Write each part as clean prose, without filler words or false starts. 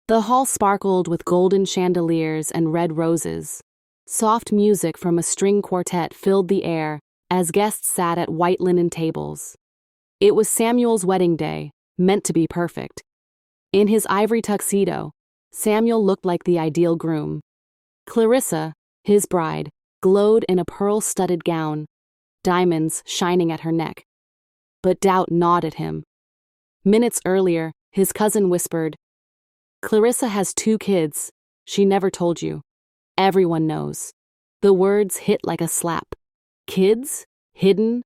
The hall sparkled with golden chandeliers and red roses. Soft music from a string quartet filled the air as guests sat at white linen tables. It was Samuel's wedding day, meant to be perfect. In his ivory tuxedo, Samuel looked like the ideal groom. Clarissa, his bride, glowed in a pearl-studded gown, diamonds shining at her neck. But doubt gnawed at him. Minutes earlier, his cousin whispered, "Clarissa has 2 kids. She never told you. Everyone knows." The words hit like a slap. Kids? Hidden?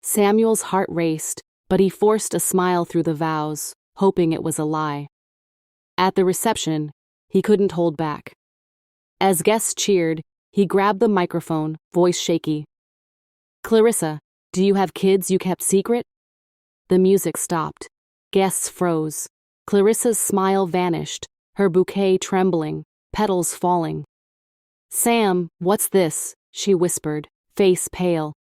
Samuel's heart raced, but he forced a smile through the vows, hoping it was a lie. At the reception, he couldn't hold back. As guests cheered, he grabbed the microphone, voice shaky. "Clarissa, do you have kids you kept secret?" The music stopped. Guests froze. Clarissa's smile vanished, her bouquet trembling, petals falling. "Sam, what's this?" she whispered, face pale.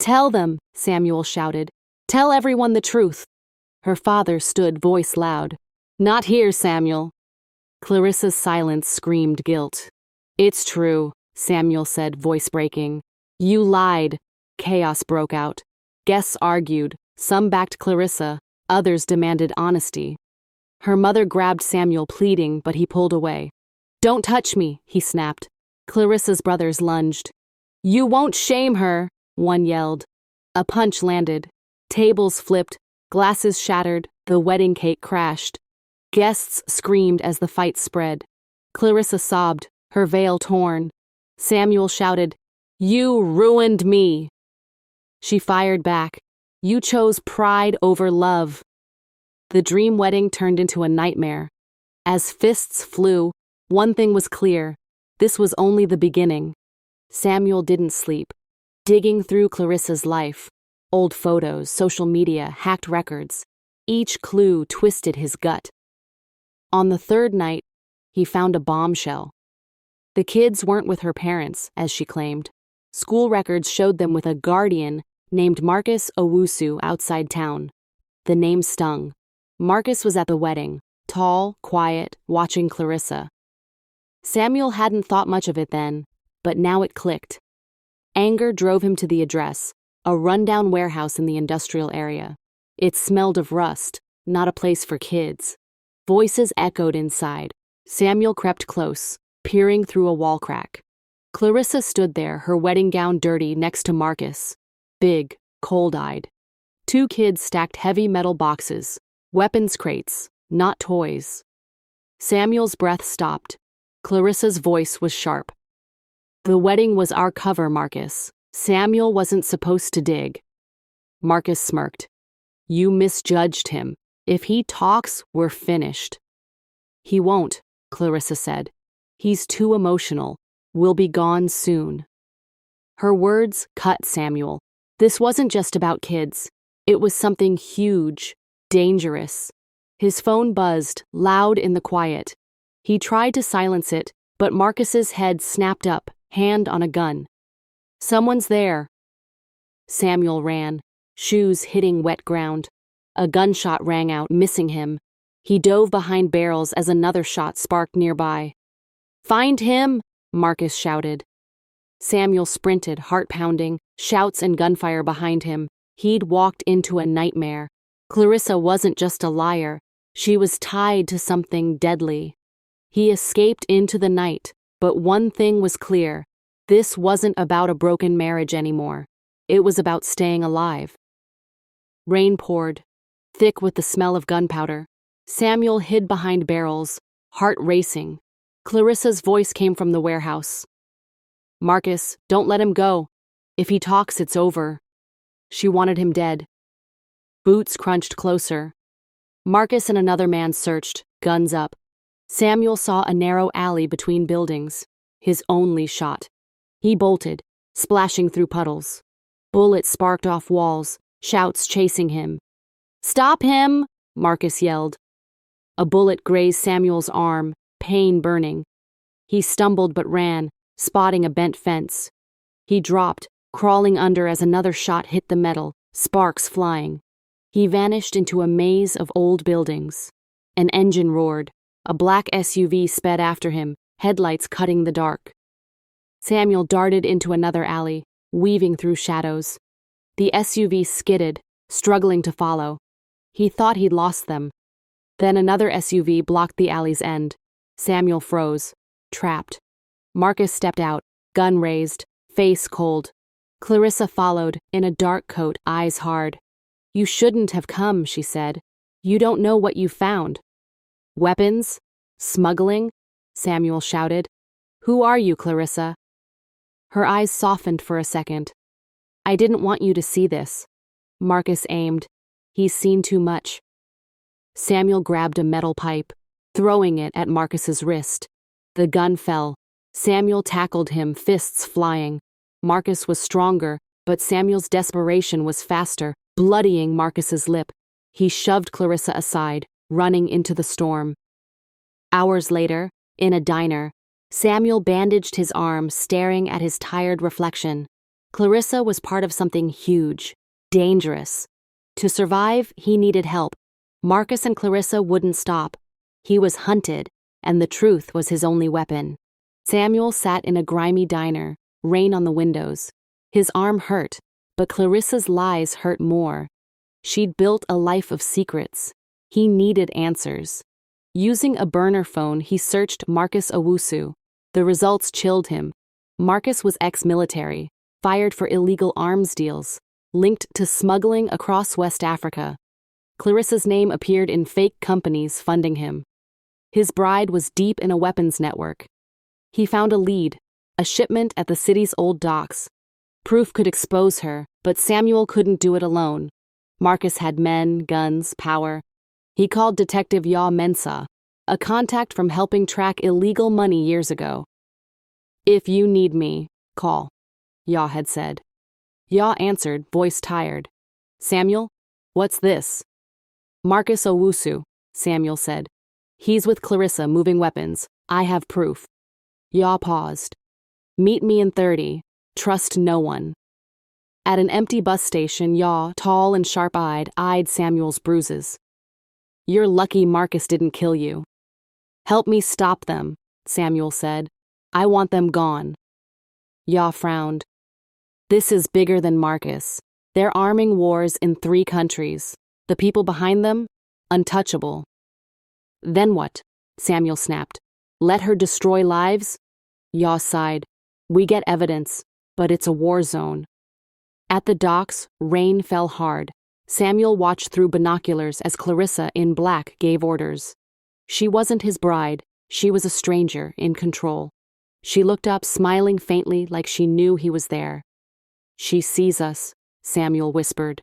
"Tell them," Samuel shouted. "Tell everyone the truth." Her father stood, voice loud. "Not here, Samuel." Clarissa's silence screamed guilt. "It's true," Samuel said, voice breaking. "You lied." Chaos broke out. Guests argued. Some backed Clarissa, others demanded honesty. Her mother grabbed Samuel, pleading, but he pulled away. "Don't touch me," he snapped. Clarissa's brothers lunged. "You won't shame her," one yelled. A punch landed. Tables flipped, glasses shattered, the wedding cake crashed. Guests screamed as the fight spread. Clarissa sobbed, her veil torn. Samuel shouted, "You ruined me." She fired back. "You chose pride over love." The dream wedding turned into a nightmare. As fists flew, one thing was clear. This was only the beginning. Samuel didn't sleep, digging through Clarissa's life. Old photos, social media, hacked records. Each clue twisted his gut. On the 3rd night, he found a bombshell. The kids weren't with her parents, as she claimed. School records showed them with a guardian named Marcus Owusu outside town. The name stung. Marcus was at the wedding, tall, quiet, watching Clarissa. Samuel hadn't thought much of it then, but now it clicked. Anger drove him to the address, a rundown warehouse in the industrial area. It smelled of rust, not a place for kids. Voices echoed inside. Samuel crept close, peering through a wall crack. Clarissa stood there, her wedding gown dirty, next to Marcus. Big, cold-eyed. 2 kids stacked heavy metal boxes, weapons crates, not toys. Samuel's breath stopped. Clarissa's voice was sharp. "The wedding was our cover, Marcus. Samuel wasn't supposed to dig." Marcus smirked. "You misjudged him. If he talks, we're finished." "He won't," Clarissa said. "He's too emotional. We'll be gone soon." Her words cut Samuel. This wasn't just about kids. It was something huge, dangerous. His phone buzzed, loud in the quiet. He tried to silence it, but Marcus's head snapped up, hand on a gun. "Someone's there." Samuel ran, shoes hitting wet ground. A gunshot rang out, missing him. He dove behind barrels as another shot sparked nearby. "Find him!" Marcus shouted. Samuel sprinted, heart pounding, shouts and gunfire behind him. He'd walked into a nightmare. Clarissa wasn't just a liar. She was tied to something deadly. He escaped into the night, but one thing was clear. This wasn't about a broken marriage anymore. It was about staying alive. Rain poured, thick with the smell of gunpowder. Samuel hid behind barrels, heart racing. Clarissa's voice came from the warehouse. "Marcus, don't let him go. If he talks, it's over." She wanted him dead. Boots crunched closer. Marcus and another man searched, guns up. Samuel saw a narrow alley between buildings, his only shot. He bolted, splashing through puddles. Bullets sparked off walls, shouts chasing him. "Stop him!" Marcus yelled. A bullet grazed Samuel's arm, pain burning. He stumbled but ran, spotting a bent fence. He dropped, crawling under as another shot hit the metal, sparks flying. He vanished into a maze of old buildings. An engine roared. A black SUV sped after him, headlights cutting the dark. Samuel darted into another alley, weaving through shadows. The SUV skidded, struggling to follow. He thought he'd lost them. Then another SUV blocked the alley's end. Samuel froze, trapped. Marcus stepped out, gun raised, face cold. Clarissa followed, in a dark coat, eyes hard. "You shouldn't have come," she said. "You don't know what you found." "Weapons? Smuggling?" Samuel shouted. "Who are you, Clarissa?" Her eyes softened for a second. "I didn't want you to see this." Marcus aimed. "He's seen too much." Samuel grabbed a metal pipe, throwing it at Marcus's wrist. The gun fell. Samuel tackled him, fists flying. Marcus was stronger, but Samuel's desperation was faster, bloodying Marcus's lip. He shoved Clarissa aside, running into the storm. Hours later, in a diner, Samuel bandaged his arm, staring at his tired reflection. Clarissa was part of something huge, dangerous. To survive, he needed help. Marcus and Clarissa wouldn't stop. He was hunted, and the truth was his only weapon. Samuel sat in a grimy diner, rain on the windows. His arm hurt, but Clarissa's lies hurt more. She'd built a life of secrets. He needed answers. Using a burner phone, he searched Marcus Owusu. The results chilled him. Marcus was ex-military, fired for illegal arms deals, linked to smuggling across West Africa. Clarissa's name appeared in fake companies funding him. His bride was deep in a weapons network. He found a lead, a shipment at the city's old docks. Proof could expose her, but Samuel couldn't do it alone. Marcus had men, guns, power. He called Detective Yaw Mensah, a contact from helping track illegal money years ago. "If you need me, call," Yaw had said. Yaw answered, voice tired. "Samuel, what's this?" "Marcus Owusu," Samuel said. "He's with Clarissa moving weapons. I have proof." Yaw paused. "Meet me in 30. Trust no one." At an empty bus station, Yaw, tall and sharp-eyed, eyed Samuel's bruises. "You're lucky Marcus didn't kill you." "Help me stop them," Samuel said. "I want them gone." Yaw frowned. "This is bigger than Marcus. They're arming wars in 3 countries. The people behind them? Untouchable." "Then what?" Samuel snapped. "Let her destroy lives?" Yaw sighed. "We get evidence, but it's a war zone." At the docks, rain fell hard. Samuel watched through binoculars as Clarissa, in black, gave orders. She wasn't his bride. She was a stranger, in control. She looked up, smiling faintly like she knew he was there. "She sees us," Samuel whispered.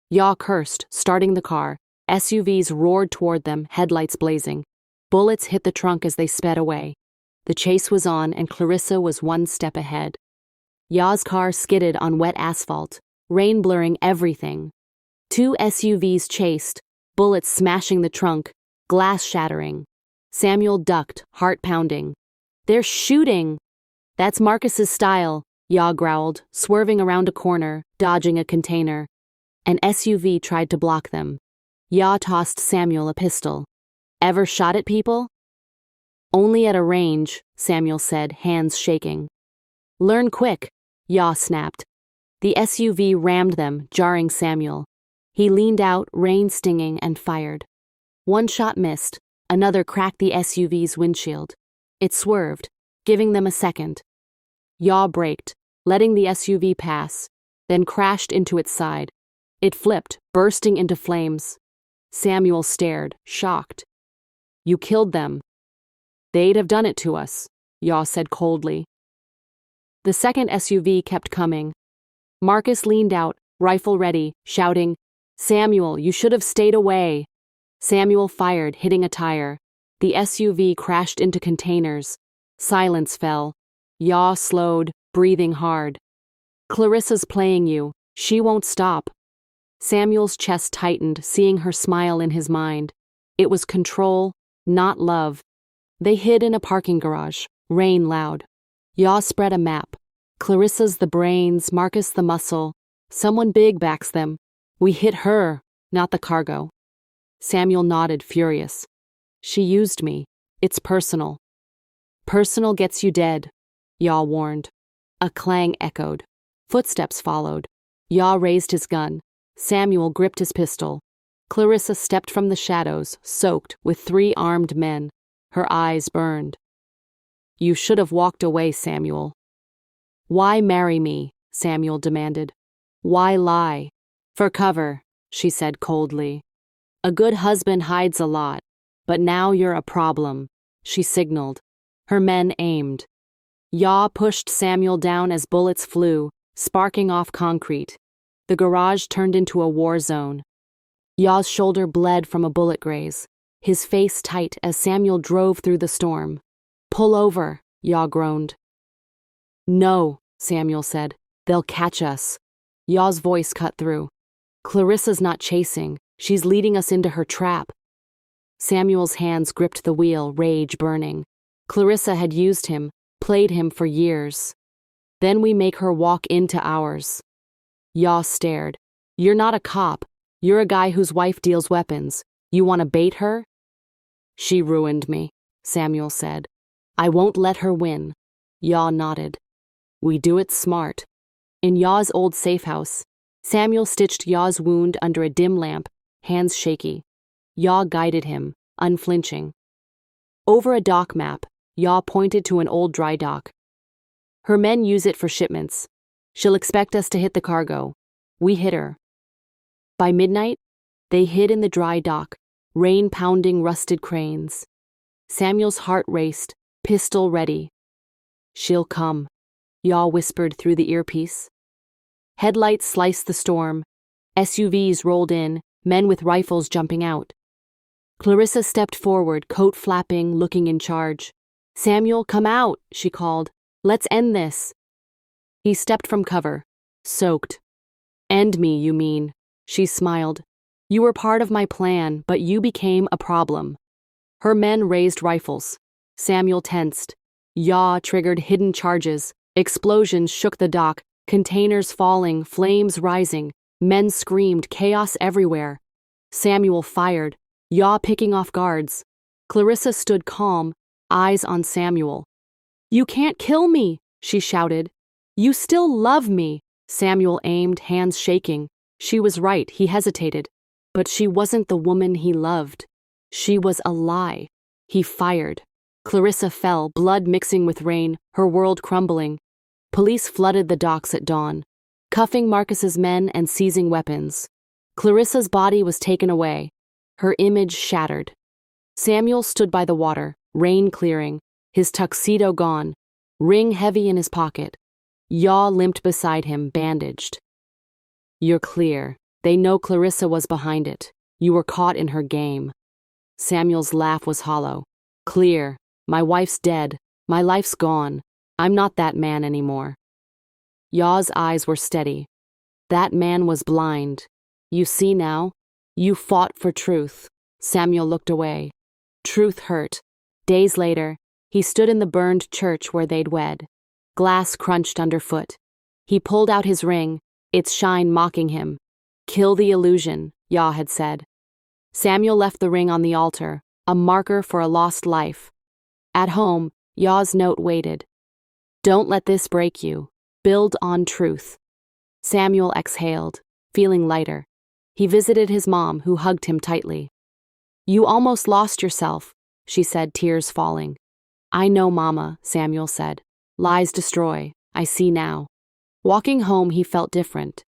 Yaw cursed, starting the car. SUVs roared toward them, headlights blazing. Bullets hit the trunk as they sped away. The chase was on, and Clarissa was 1 step ahead. Yaw's car skidded on wet asphalt, rain blurring everything. 2 SUVs chased, bullets smashing the trunk, glass shattering. Samuel ducked, heart pounding. "They're shooting!" "That's Marcus's style," Yaw growled, swerving around a corner, dodging a container. An SUV tried to block them. Yaw tossed Samuel a pistol. "Ever shot at people?" "Only at a range," Samuel said, hands shaking. "Learn quick," Yaw snapped. The SUV rammed them, jarring Samuel. He leaned out, rain stinging, and fired. 1 shot missed. Another cracked the SUV's windshield. It swerved, giving them a second. Yaw braked, letting the SUV pass, then crashed into its side. It flipped, bursting into flames. Samuel stared, shocked. "You killed them." "They'd have done it to us," Yaw said coldly. The second SUV kept coming. Marcus leaned out, rifle ready, shouting, "Samuel, you should have stayed away." Samuel fired, hitting a tire. The SUV crashed into containers. Silence fell. Yaw slowed, breathing hard. "Clarissa's playing you. She won't stop." Samuel's chest tightened, seeing her smile in his mind. It was control, not love. They hid in a parking garage, rain loud. Yaw spread a map. "Clarissa's the brains, Marcus the muscle. Someone big backs them. We hit her, not the cargo." Samuel nodded, furious. She used me. It's personal. Personal gets you dead, Yaw warned. A clang echoed. Footsteps followed. Yaw raised his gun. Samuel gripped his pistol. Clarissa stepped from the shadows, soaked, with 3 armed men. Her eyes burned. You should have walked away, Samuel. Why marry me? Samuel demanded. Why lie? For cover, she said coldly. A good husband hides a lot, but now you're a problem, she signaled. Her men aimed. Yaw pushed Samuel down as bullets flew, sparking off concrete. The garage turned into a war zone. Yaw's shoulder bled from a bullet graze, his face tight as Samuel drove through the storm. Pull over, Yaw groaned. No, Samuel said. They'll catch us. Yaw's voice cut through. Clarissa's not chasing. She's leading us into her trap. Samuel's hands gripped the wheel, rage burning. Clarissa had used him, played him for years. Then we make her walk into ours. Yaw stared. You're not a cop. You're a guy whose wife deals weapons. You want to bait her? She ruined me, Samuel said. I won't let her win. Yaw nodded. We do it smart. In Yaw's old safe house, Samuel stitched Yaw's wound under a dim lamp, hands shaky. Yaw guided him, unflinching. Over a dock map, Yaw pointed to an old dry dock. Her men use it for shipments. She'll expect us to hit the cargo. We hit her. By midnight, they hid in the dry dock, rain pounding rusted cranes. Samuel's heart raced, pistol ready. She'll come, Yaw whispered through the earpiece. Headlights sliced the storm. SUVs rolled in, men with rifles jumping out. Clarissa stepped forward, coat flapping, looking in charge. Samuel, come out, she called. Let's end this. He stepped from cover, soaked. End me, you mean? She smiled. You were part of my plan, but you became a problem. Her men raised rifles. Samuel tensed. Yaw triggered hidden charges. Explosions shook the dock, containers falling, flames rising. Men screamed, chaos everywhere. Samuel fired, Yaw picking off guards. Clarissa stood calm, eyes on Samuel. You can't kill me, she shouted. You still love me. Samuel aimed, hands shaking. She was right, he hesitated. But she wasn't the woman he loved. She was a lie. He fired. Clarissa fell, blood mixing with rain, her world crumbling. Police flooded the docks at dawn, cuffing Marcus's men and seizing weapons. Clarissa's body was taken away, her image shattered. Samuel stood by the water, rain clearing, his tuxedo gone, ring heavy in his pocket. Yaw limped beside him, bandaged. You're clear. They know Clarissa was behind it. You were caught in her game. Samuel's laugh was hollow. Clear. My wife's dead. My life's gone. I'm not that man anymore. Yaw's eyes were steady. That man was blind. You see now? You fought for truth. Samuel looked away. Truth hurt. Days later, he stood in the burned church where they'd wed. Glass crunched underfoot. He pulled out his ring, its shine mocking him. Kill the illusion, Yaw had said. Samuel left the ring on the altar, a marker for a lost life. At home, Yaw's note waited. Don't let this break you. Build on truth. Samuel exhaled, feeling lighter. He visited his mom, who hugged him tightly. You almost lost yourself, she said, tears falling. I know, Mama, Samuel said. Lies destroy. I see now. Walking home, he felt different.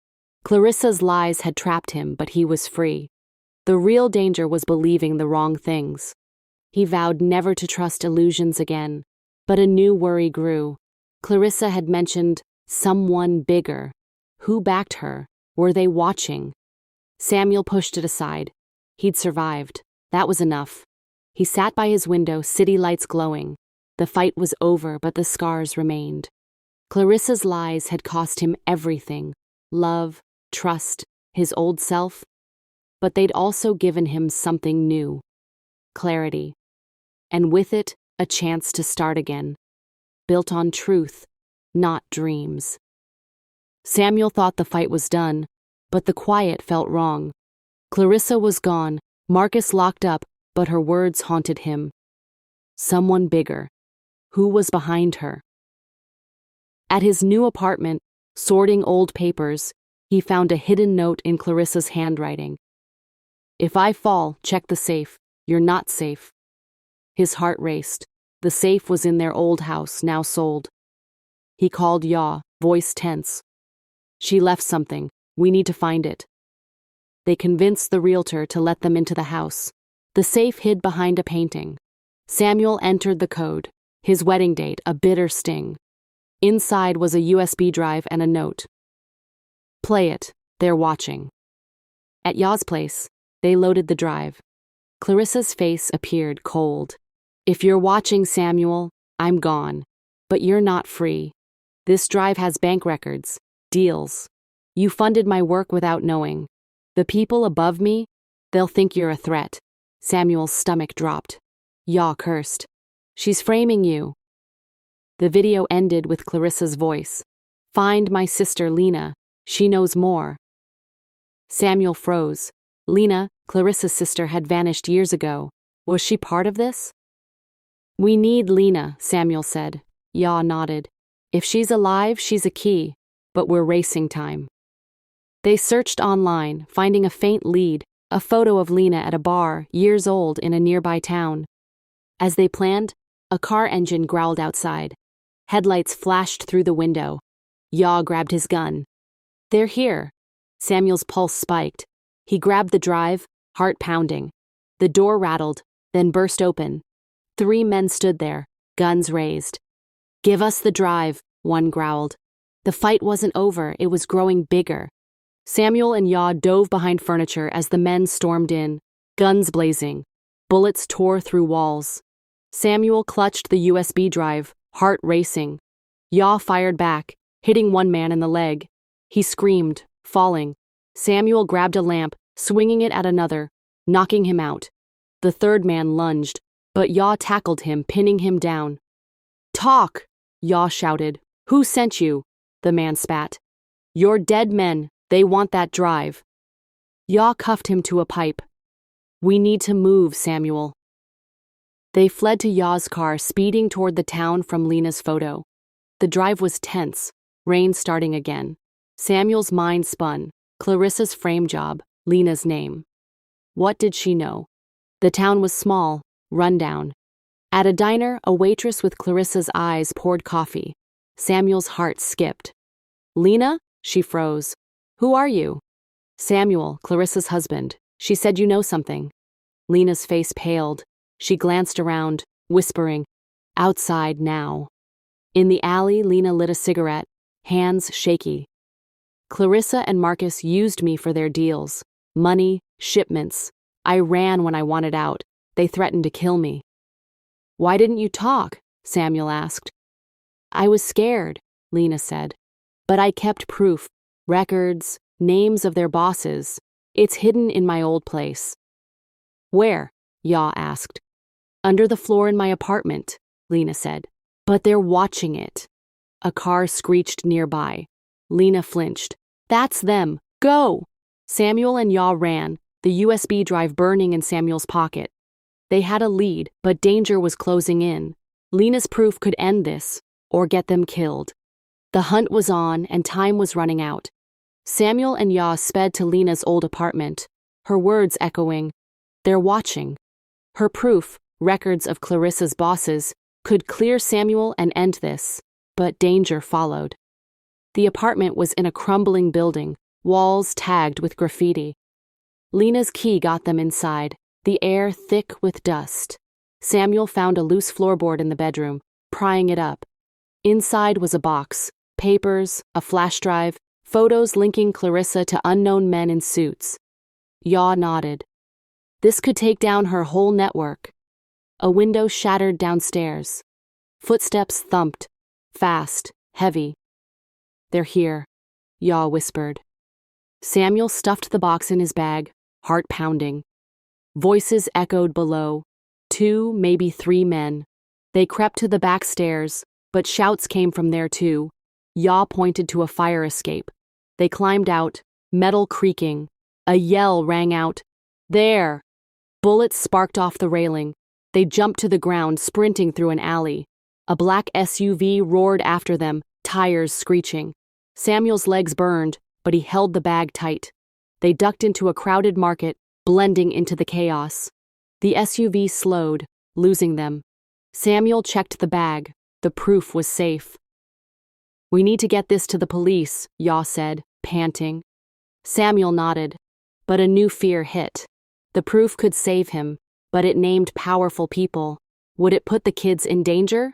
Clarissa's lies had trapped him, but he was free. The real danger was believing the wrong things. He vowed never to trust illusions again, but a new worry grew. Clarissa had mentioned someone bigger. Who backed her? Were they watching? Samuel pushed it aside. He'd survived. That was enough. He sat by his window, city lights glowing. The fight was over, but the scars remained. Clarissa's lies had cost him everything. Love, trust, his old self. But they'd also given him something new. Clarity. And with it, a chance to start again. Built on truth, not dreams. Samuel thought the fight was done, but the quiet felt wrong. Clarissa was gone, Marcus locked up, but her words haunted him. Someone bigger. Who was behind her? At his new apartment, sorting old papers, he found a hidden note in Clarissa's handwriting. "If I fall, check the safe. You're not safe." His heart raced. The safe was in their old house, now sold. He called Yaw, voice tense. "She left something. We need to find it." They convinced the realtor to let them into the house. The safe hid behind a painting. Samuel entered the code. His wedding date, a bitter sting. Inside was a USB drive and a note. "Play it. They're watching." At Yaw's place, they loaded the drive. Clarissa's face appeared cold. "If you're watching, Samuel, I'm gone. But you're not free. This drive has bank records, deals. You funded my work without knowing. The people above me, they'll think you're a threat." Samuel's stomach dropped. Yaw cursed. "She's framing you." The video ended with Clarissa's voice. "Find my sister Lena. She knows more." Samuel froze. Lena, Clarissa's sister, had vanished years ago. Was she part of this? "We need Lena," Samuel said. Yaw nodded. "If she's alive, she's a key, but we're racing time." They searched online, finding a faint lead, a photo of Lena at a bar, years old, in a nearby town. As they planned, a car engine growled outside. Headlights flashed through the window. Yaw grabbed his gun. "They're here." Samuel's pulse spiked. He grabbed the drive, heart pounding. The door rattled, then burst open. 3 men stood there, guns raised. "Give us the drive," one growled. The fight wasn't over, it was growing bigger. Samuel and Yaw dove behind furniture as the men stormed in, guns blazing. Bullets tore through walls. Samuel clutched the USB drive, heart racing. Yaw fired back, hitting one man in the leg. He screamed, falling. Samuel grabbed a lamp, swinging it at another, knocking him out. The third man lunged, but Yaw tackled him, pinning him down. "Talk!" Yaw shouted. "Who sent you?" The man spat. "You're dead men. They want that drive." Yaw cuffed him to a pipe. "We need to move, Samuel." They fled to Yaw's car, speeding toward the town from Lena's photo. The drive was tense, rain starting again. Samuel's mind spun. Clarissa's frame job, Lena's name. What did she know? The town was small, rundown. At a diner, a waitress with Clarissa's eyes poured coffee. Samuel's heart skipped. "Lena?" She froze. "Who are you?" "Samuel, Clarissa's husband. She said you know something." Lena's face paled. She glanced around, whispering, "Outside now." In the alley, Lena lit a cigarette, hands shaky. "Clarissa and Marcus used me for their deals. Money, shipments. I ran when I wanted out. They threatened to kill me." "Why didn't you talk?" Samuel asked. "I was scared," Lena said. "But I kept proof, records, names of their bosses. It's hidden in my old place." "Where?" Yaw asked. "Under the floor in my apartment," Lena said. "But they're watching it." A car screeched nearby. Lena flinched. "That's them. Go!" Samuel and Yaw ran, the USB drive burning in Samuel's pocket. They had a lead, but danger was closing in. Lena's proof could end this, or get them killed. The hunt was on, and time was running out. Samuel and Yaw sped to Lena's old apartment, her words echoing, "They're watching." Her proof, records of Clarissa's bosses, could clear Samuel and end this, but danger followed. The apartment was in a crumbling building, walls tagged with graffiti. Lena's key got them inside, the air thick with dust. Samuel found a loose floorboard in the bedroom, prying it up. Inside was a box, papers, a flash drive, photos linking Clarissa to unknown men in suits. Yaw nodded. This could take down her whole network. A window shattered downstairs. Footsteps thumped, fast, heavy. "They're here," Yaw whispered. Samuel stuffed the box in his bag, heart pounding. Voices echoed below. 2, maybe 3 men. They crept to the back stairs, but shouts came from there too. Yaw pointed to a fire escape. They climbed out, metal creaking. A yell rang out, "There!" Bullets sparked off the railing. They jumped to the ground, sprinting through an alley. A black SUV roared after them, tires screeching. Samuel's legs burned, but he held the bag tight. They ducked into a crowded market, blending into the chaos. The SUV slowed, losing them. Samuel checked the bag. The proof was safe. "We need to get this to the police," Yaw said, panting. Samuel nodded, but a new fear hit. The proof could save him, but it named powerful people. Would it put the kids in danger?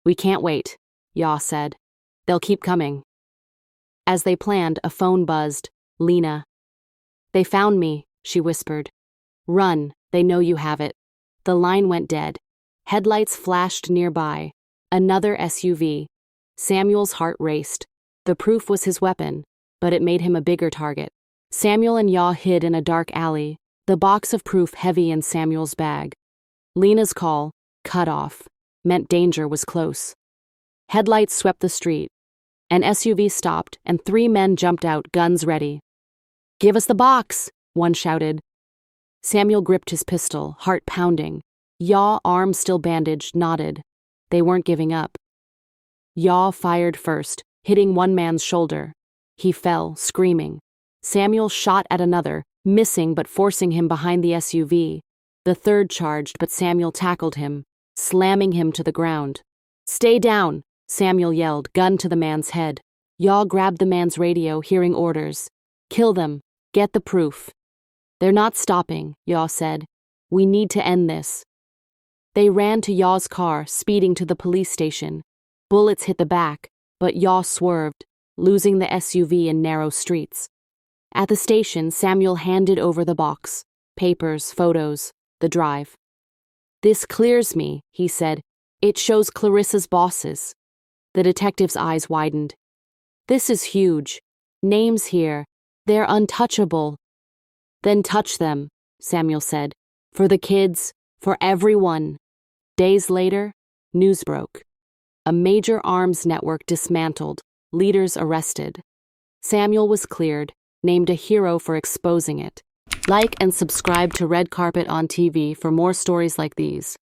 "We can't wait," Yaw said. "They'll keep coming." As they planned, a phone buzzed. Lena. "They found me," she whispered. "Run, they know you have it." The line went dead. Headlights flashed nearby. Another SUV. Samuel's heart raced. The proof was his weapon, but it made him a bigger target. Samuel and Yaw hid in a dark alley, the box of proof heavy in Samuel's bag. Lena's call, cut off, meant danger was close. Headlights swept the street. An SUV stopped, and 3 men jumped out, guns ready. "Give us the box," one shouted. Samuel gripped his pistol, heart pounding. Yaw, arm still bandaged, nodded. They weren't giving up. Yaw fired first, hitting one man's shoulder. He fell, screaming. Samuel shot at another, missing but forcing him behind the SUV. The third charged, but Samuel tackled him, slamming him to the ground. "Stay down," Samuel yelled, gun to the man's head. Yaw grabbed the man's radio, hearing orders. "Kill them. Get the proof." "They're not stopping," Yaw said. "We need to end this." They ran to Yaw's car, speeding to the police station. Bullets hit the back, but Yaw swerved, losing the SUV in narrow streets. At the station, Samuel handed over the box. Papers, photos, the drive. "This clears me," he said. "It shows Clarissa's bosses." The detective's eyes widened. "This is huge. Names here. They're untouchable." "Then touch them," Samuel said. "For the kids, for everyone." Days later, news broke. A major arms network dismantled, leaders arrested. Samuel was cleared, named a hero for exposing it. Like and subscribe to Red Carpet on TV for more stories like these.